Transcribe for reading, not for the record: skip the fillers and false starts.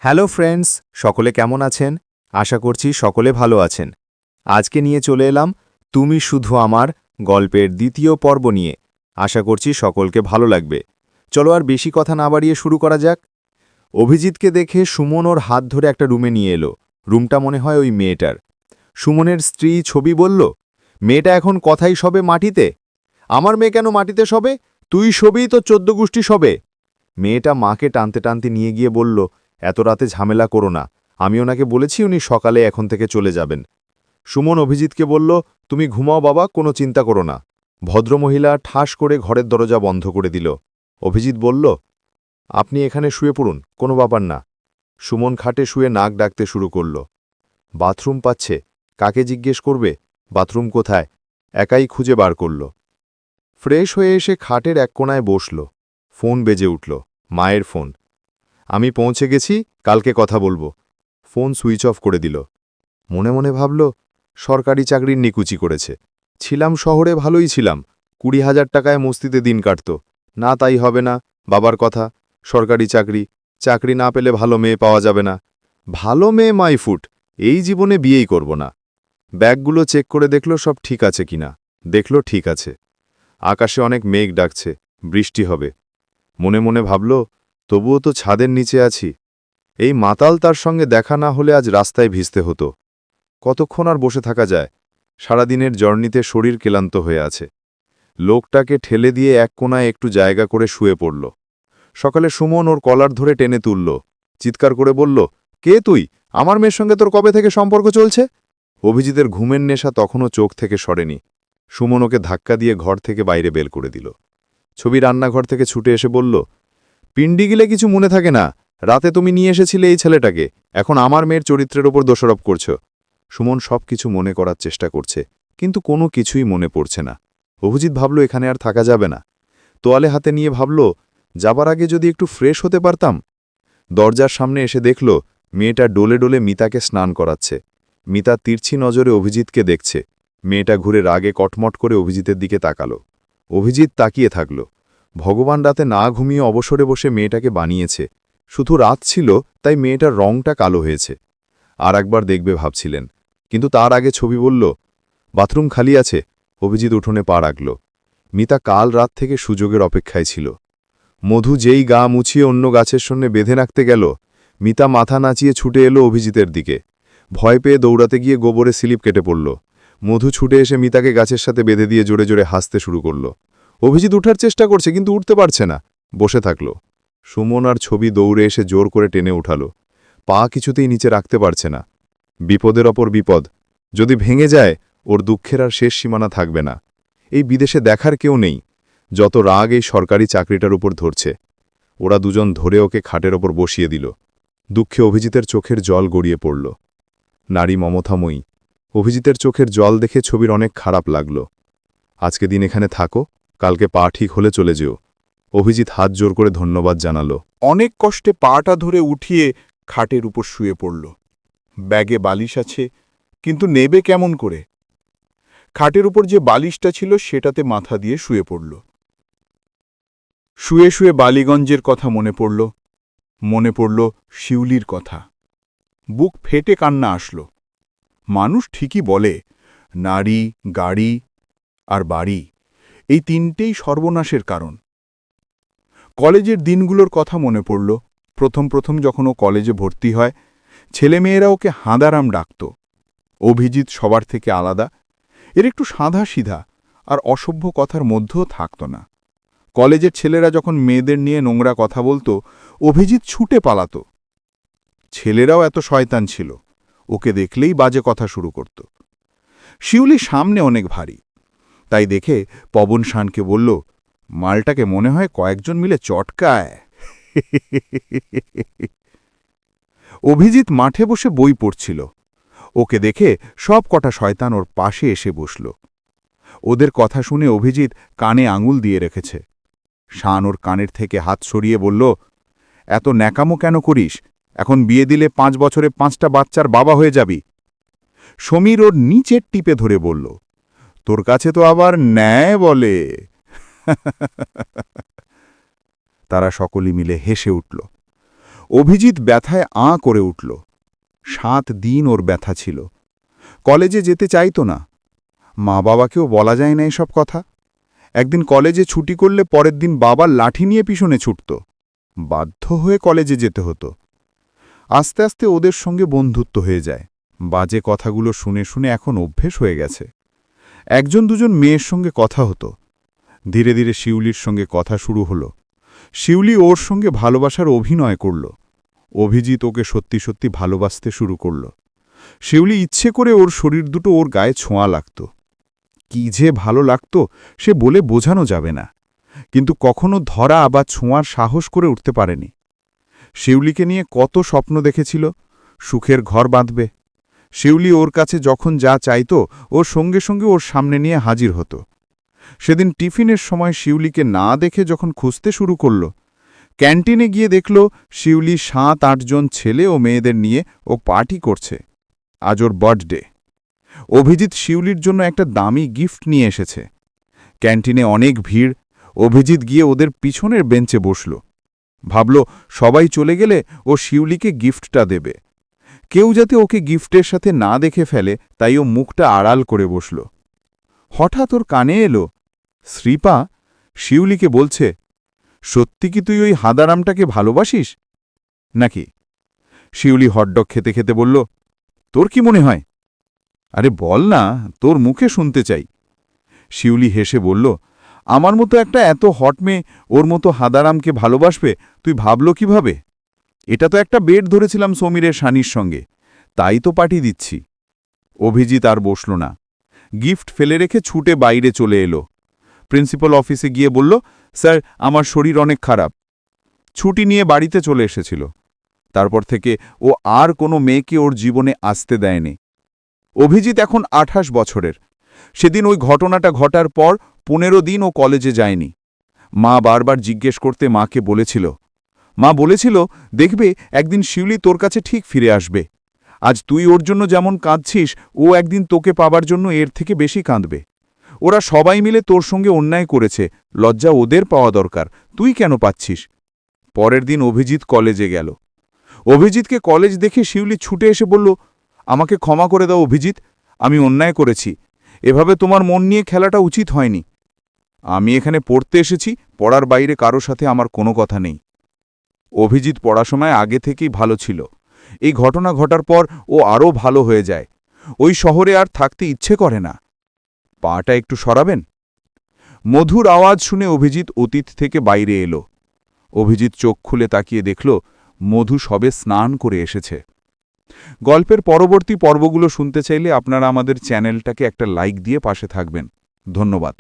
Hello friends, সকলে কেমন আছেন? আশা করছি সকলে ভালো আছেন। আজকে নিয়ে চলে এলাম তুমি শুধু আমার গল্পের দ্বিতীয় পর্ব নিয়ে। আশা করছি সকলকে ভালো লাগবে। চলো আর বেশি কথা না বাড়িয়ে শুরু করা যাক। অভিজিৎকে দেখে সুমন ওর হাত ধরে একটা রুমে নিয়ে এলো। রুমটা মনে হয় ওই মেয়েটার। সুমনের স্ত্রী ছবি বলল, মেয়েটা এখন কথাই সবে মাটিতে। আমার মেয়ে কেন মাটিতে সবে? তুই সবেই তো 14 গোষ্ঠী সবে। মেয়েটা মাকে টানতে টানতে নিয়ে গিয়ে বলল, এত রাতে ঝামেলা করো না, আমি ওনাকে বলেছি উনি সকালে এখন থেকে চলে যাবেন। সুমন অভিজিৎকে বলল, তুমি ঘুমাও বাবা, কোনো চিন্তা করো না। ভদ্রমহিলা ঠাস করে ঘরের দরজা বন্ধ করে দিল। অভিজিৎ বলল, আপনি এখানে শুয়ে পড়ুন, কোনো ব্যাপার না। সুমন খাটে শুয়ে নাক ডাকতে শুরু করল। বাথরুম পাচ্ছে, কাকে জিজ্ঞেস করবে? বাথরুম কোথায়? একাই খুঁজে বার করল। ফ্রেশ হয়ে এসে খাটের এক কোণায় বসল। ফোন বেজে উঠল, মায়ের ফোন। আমি পৌঁছে গেছি, কালকে কথা বলবো। ফোন সুইচ অফ করে দিল। মনে মনে ভাবল, সরকারি চাকরির নিকুচি করেছে। ছিলাম শহরে, ভালোই ছিলাম, 20,000 টাকায় মস্তিতে দিন কাটত। না তাই হবে না, বাবার কথা, সরকারি চাকরি, চাকরি না পেলে ভালো মেয়ে পাওয়া যাবে না। ভালো মেয়ে মাইফুট, এই জীবনে বিয়েই করব না। ব্যাগগুলো চেক করে দেখল সব ঠিক আছে কিনা। দেখল ঠিক আছে। আকাশে অনেক মেঘ ডাকছে, বৃষ্টি হবে। মনে মনে ভাবল, তবুও তো ছাদের নিচে আছি। এই মাতাল তার সঙ্গে দেখা না হলে আজ রাস্তায় ভিজতে হতো। কতক্ষণ আর বসে থাকা যায়? সারাদিনের জার্নিতে শরীর ক্লান্ত হয়ে আছে। লোকটাকে ঠেলে দিয়ে এক কোণায় একটু জায়গা করে শুয়ে পড়ল। সকালে সুমন ওর কলার ধরে টেনে তুলল, চিৎকার করে বলল, কে তুই? আমার মেয়ের সঙ্গে তোর কবে থেকে সম্পর্ক চলছে? অভিজিতের ঘুমের নেশা তখনও চোখ থেকে সরেনি। সুমন ওকে ধাক্কা দিয়ে ঘর থেকে বাইরে বের করে দিল। ছবি রান্নাঘর থেকে ছুটে এসে বলল, পিণ্ডি গিলে কিছু মনে থাকে না, রাতে তুমি নিয়ে এসেছিলে এই ছেলেটাকে, এখন আমার মেয়ের চরিত্রের ওপর দোষারোপ করছ। সুমন সব কিছু মনে করার চেষ্টা করছে, কিন্তু কোনো কিছুই মনে পড়ছে না। অভিজিৎ ভাবল এখানে আর থাকা যাবে না। তোয়ালে হাতে নিয়ে ভাবল, যাবার আগে যদি একটু ফ্রেশ হতে পারতাম। দরজার সামনে এসে দেখল মেয়েটা ডোলে ডোলে মিতাকে স্নান করাচ্ছে। মিতা তিরছি নজরে অভিজিৎকে দেখছে। মেয়েটা ঘুরে রাগে কটমট করে অভিজিতের দিকে তাকালো। অভিজিৎ তাকিয়ে থাকল। ভগবান রাতে না ঘুমিয়ে অবসরে বসে মেয়েটাকে বানিয়েছে। শুধু রাত ছিল, তাই মেয়েটার রংটা কালো হয়েছে। আর একবার দেখবে ভাবছিলেন, কিন্তু তার আগে ছবি বলল, বাথরুম খালি আছে। অভিজিৎ উঠোনে পা রাখল। মিতা কাল রাত থেকে সুযোগের অপেক্ষায় ছিল। মধু যেই গা মুছিয়ে অন্য গাছের সঙ্গে বেঁধে রাখতে গেল, মিতা মাথা নাচিয়ে ছুটে এলো অভিজিতের দিকে। ভয় পেয়ে দৌড়াতে গিয়ে গোবরে স্লিপ কেটে পড়ল। মধু ছুটে এসে মিতাকে গাছের সাথে বেঁধে দিয়ে জোরে জোরে হাসতে শুরু করল। অভিজিৎ উঠার চেষ্টা করছে, কিন্তু উঠতে পারছে না, বসে থাকল। সুমন আর ছবি দৌড়ে এসে জোর করে টেনে উঠালো। পা কিছুতেই নিচে রাখতে পারছে না। বিপদের অপর বিপদ, যদি ভেঙে যায় ওর দুঃখের আর শেষ সীমানা থাকবে না। এই বিদেশে দেখার কেউ নেই। যত রাগ এই সরকারি চাকরিটার উপর ধরছে। ওরা দুজন ধরে ওকে খাটের ওপর বসিয়ে দিল। দুঃখে অভিজিতের চোখের জল গড়িয়ে পড়ল। নারী মমতাময়ী। অভিজিতের চোখের জল দেখে ছবির অনেক খারাপ লাগল। আজকে দিন এখানে থাকো, কালকে পা ঠিক হলে চলে যেও। অভিজিৎ হাত জোর করে ধন্যবাদ জানালো। অনেক কষ্টে পাটা ধরে উঠিয়ে খাটের উপর শুয়ে পড়ল। ব্যাগে বালিশ আছে, কিন্তু নেবে কেমন করে? খাটের উপর যে বালিশটা ছিল সেটাতে মাথা দিয়ে শুয়ে পড়ল। শুয়ে শুয়ে বালিগঞ্জের কথা মনে পড়ল। মনে পড়ল শিউলির কথা। বুক ফেটে কান্না আসল। মানুষ ঠিকই বলে, নারী, গাড়ি আর বাড়ি, এই তিনটেই সর্বনাশের কারণ। কলেজের দিনগুলোর কথা মনে পড়ল। প্রথম প্রথম যখন ও কলেজে ভর্তি হয়, ছেলেমেয়েরা ওকে হাঁদারাম ডাকত। অভিজিৎ সবার থেকে আলাদা, এর একটু সাধাসিধা আর অসভ্য কথার মধ্যেও থাকত না। কলেজের ছেলেরা যখন মেয়েদের নিয়ে নোংরা কথা বলতো, অভিজিৎ ছুটে পালাত। ছেলেরাও এত শয়তান ছিল, ওকে দেখলেই বাজে কথা শুরু করত। শিউলি সামনে অনেক ভারী, তাই দেখে পবন শানকে বলল, মালটাকে মনে হয় কয়েকজন মিলে চটকায়। অভিজিৎ মাঠে বসে বই পড়ছিল। ওকে দেখে সব কটা শয়তান ওর পাশে এসে বসল। ওদের কথা শুনে অভিজিৎ কানে আঙুল দিয়ে রেখেছে। শান ওর কানের থেকে হাত সরিয়ে বলল, এত ন্যাকামো কেন করিস? এখন বিয়ে দিলে 5 বছরে 5টা বাচ্চার বাবা হয়ে যাবি। সমীর ওর নিচের টিপে ধরে বলল, তোর কাছে তো আবার ন্যায় বলে। তারা সকলে মিলে হেসে উঠল। অভিজিৎ ব্যথায় করে উঠল। 7 দিন ওর ব্যথা ছিল। কলেজে যেতে চাইতো না। মা বাবাকেও বলা যায় না এসব কথা। একদিন কলেজে ছুটি করলে পরের দিন বাবার লাঠি নিয়ে পিছনে ছুটত। বাধ্য হয়ে কলেজে যেতে হতো। আস্তে আস্তে ওদের সঙ্গে বন্ধুত্ব হয়ে যায়। বাজে কথাগুলো শুনে শুনে এখন অভ্যেস হয়ে গেছে। একজন দুজন মেয়ের সঙ্গে কথা হতো। ধীরে ধীরে শিউলির সঙ্গে কথা শুরু হলো। শিউলি ওর সঙ্গে ভালোবাসার অভিনয় করল। অভিজিৎ ওকে সত্যি সত্যি ভালোবাসতে শুরু করল। শিউলি ইচ্ছে করে ওর শরীর দুটো ওর গায়ে ছোঁয়া লাগত। কি যে ভালো লাগত সে বলে বোঝানো যাবে না, কিন্তু কখনো ধরা বা ছোঁয়ার সাহস করে উঠতে পারেনি। শিউলিকে নিয়ে কত স্বপ্ন দেখেছিল, সুখের ঘর বাঁধবে। শিউলি ওর কাছে যখন যা চাইত ওর সঙ্গে সঙ্গে ওর সামনে নিয়ে হাজির হতো। সেদিন টিফিনের সময় শিউলিকে না দেখে যখন খুঁজতে শুরু করল, ক্যান্টিনে গিয়ে দেখল শিউলি 7-8 জন ছেলে ও মেয়েদের নিয়ে ও পার্টি করছে। আজ ওর বার্থডে। অভিজিৎ শিউলির জন্য একটা দামি গিফট নিয়ে এসেছে। ক্যান্টিনে অনেক ভিড়। অভিজিৎ গিয়ে ওদের পিছনের বেঞ্চে বসল। ভাবল সবাই চলে গেলে ও শিউলিকে গিফটটা দেবে। কেউ যাতে ওকে গিফটের সাথে না দেখে ফেলে তাই ও মুখটা আড়াল করে বসল। হঠাৎ ওর কানে এলো শ্রীপা শিউলিকে বলছে, সত্যি কি তুই ওই হাদারামটাকে ভালোবাসিস নাকি? শিউলি হটডগ খেতে খেতে বলল, তোর কি মনে হয়? আরে বল না, তোর মুখে শুনতে চাই। শিউলি হেসে বলল, আমার মতো একটা এত হট মেয়ে ওর মতো হাদারামকে ভালোবাসবে তুই ভাবল কিভাবে? এটা তো একটা বেড ধরেছিলাম সমীরের শানির সঙ্গে, তাই তো পার্টি দিচ্ছি। অভিজিৎ আর বসল না। গিফট ফেলে রেখে ছুটে বাইরে চলে এলো। প্রিন্সিপাল অফিসে গিয়ে বলল, স্যার আমার শরীর অনেক খারাপ। ছুটি নিয়ে বাড়িতে চলে এসেছিল। তারপর থেকে ও আর কোনো মেয়েকে ওর জীবনে আসতে দেয়নি। অভিজিৎ এখন 28 বছরের। সেদিন ওই ঘটনাটা ঘটার পর 15 দিন ও কলেজে যায়নি। মা বারবার জিজ্ঞেস করতে মাকে বলেছিল। মা বলেছিল, দেখবে একদিন শিউলি তোর কাছে ঠিক ফিরে আসবে। আজ তুই ওর জন্য যেমন কাঁদছিস ও একদিন তোকে পাবার জন্য এর থেকে বেশি কাঁদবে। ওরা সবাই মিলে তোর সঙ্গে অন্যায় করেছে, লজ্জা ওদের পাওয়া দরকার, তুই কেন পাচ্ছিস? পরের দিন অভিজিৎ কলেজে গেল। অভিজিৎকে কলেজ দেখে শিউলি ছুটে এসে বলল, আমাকে ক্ষমা করে দাও অভিজিৎ, আমি অন্যায় করেছি। এভাবে তোমার মন নিয়ে খেলাটা উচিত হয়নি। আমি এখানে পড়তে এসেছি, পড়ার বাইরে কারো সাথে আমার কোনো কথা নেই। অভিজিৎ পড়াশোনায় আগে থেকেই ভালো ছিল। এই ঘটনা ঘটার পর ও আরও ভালো হয়ে যায়। ওই শহরে আর থাকতে ইচ্ছে করে না। পাটা একটু সরাবেন? মধুর আওয়াজ শুনে অভিজিৎ অতীত থেকে বাইরে এলো। অভিজিৎ চোখ খুলে তাকিয়ে দেখল মধু সবে স্নান করে এসেছে। গল্পের পরবর্তী পর্বগুলো শুনতে চাইলে আপনারা আমাদের চ্যানেলটাকে একটা লাইক দিয়ে পাশে থাকবেন। ধন্যবাদ।